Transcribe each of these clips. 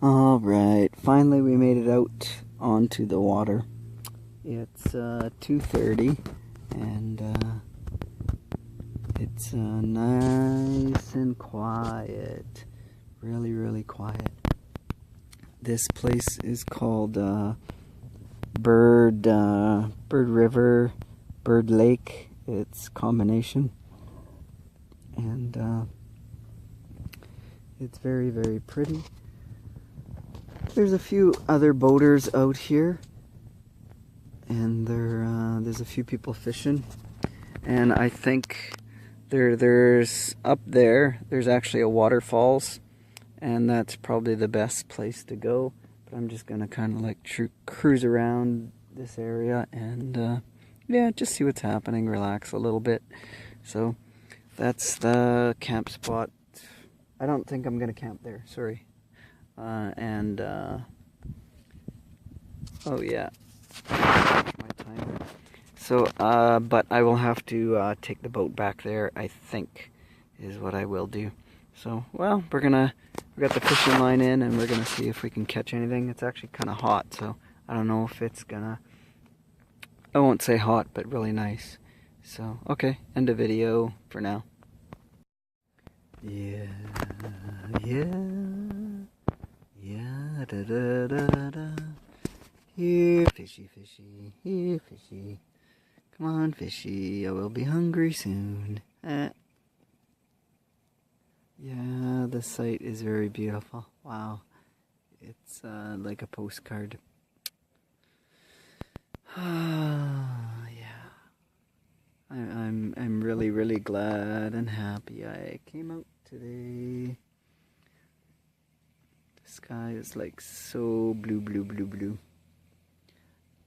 Alright, finally we made it out onto the water. It's 2:30 and it's nice and quiet. Really, really quiet. This place is called Bird River, Bird Lake. It's a combination. And it's very, very pretty. There's a few other boaters out here, and there's a few people fishing. And I think there's up there's actually a waterfalls, and that's probably the best place to go. But I'm just gonna kind of like cruise around this area and yeah, just see what's happening, relax a little bit. So that's the camp spot. I don't think I'm gonna camp there, sorry. Oh yeah, my timer. So, but I will have to take the boat back there, I think, is what I will do. So, well, we got the fishing line in, and we're gonna see if we can catch anything. It's actually kind of hot, so I don't know if it's gonna, I won't say hot, but really nice. So, okay, end of video for now. Yeah, da da da da. Here, fishy, fishy, here, fishy. Come on, fishy, I will be hungry soon. Yeah, the site is very beautiful. Wow, it's like a postcard. Yeah, I'm really, really glad and happy I came out today. The sky is like so blue, blue, blue, blue.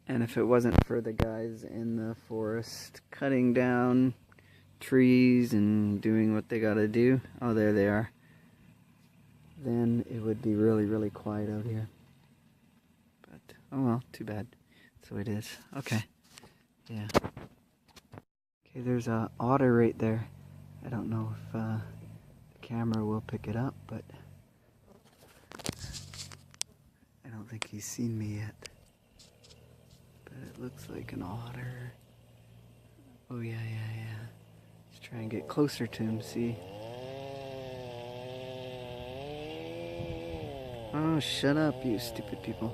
And if it wasn't for the guys in the forest cutting down trees and doing what they gotta do, oh, there they are, then it would be really, really quiet out here. But, oh well, too bad. So it is. Okay. Yeah. Okay, there's a otter right there. I don't know if the camera will pick it up, but I don't think he's seen me yet. But it looks like an otter. Oh yeah, yeah, yeah. Let's try and get closer to him, see. Oh, shut up, you stupid people.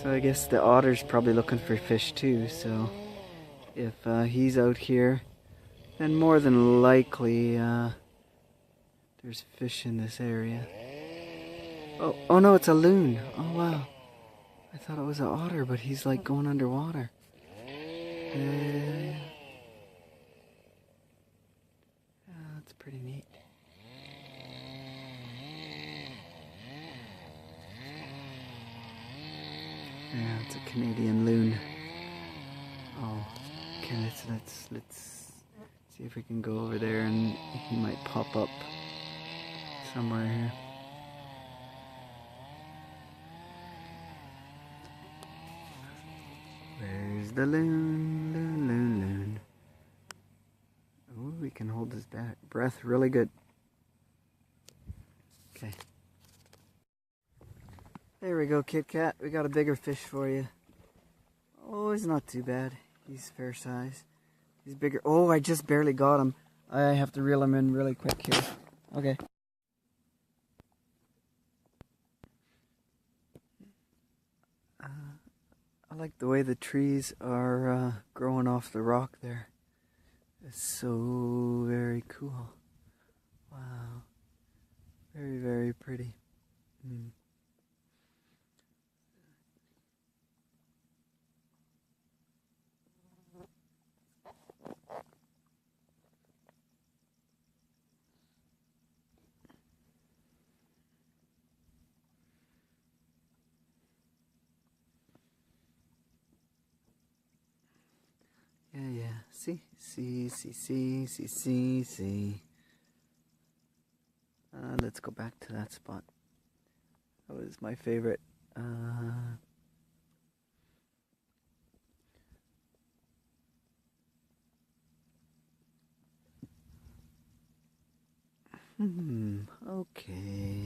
So I guess the otter's probably looking for fish too, so if he's out here, then more than likely there's fish in this area. Oh no, it's a loon. Oh wow. I thought it was an otter, but he's like going underwater. Yeah, that's pretty neat. Yeah, it's a Canadian loon. Oh, okay, let's see if we can go over there and he might pop up somewhere here. Where's the loon, loon, loon, loon? Oh, we can hold his breath really good. Okay. There we go, Kit Kat. We got a bigger fish for you. Oh, he's not too bad. He's fair size. He's bigger. Oh, I just barely got him. I have to reel him in really quick here. Okay. I like the way the trees are growing off the rock there. It's so very cool. Wow. Very, very pretty. Yeah, yeah. See. Let's go back to that spot. That was my favorite. Okay.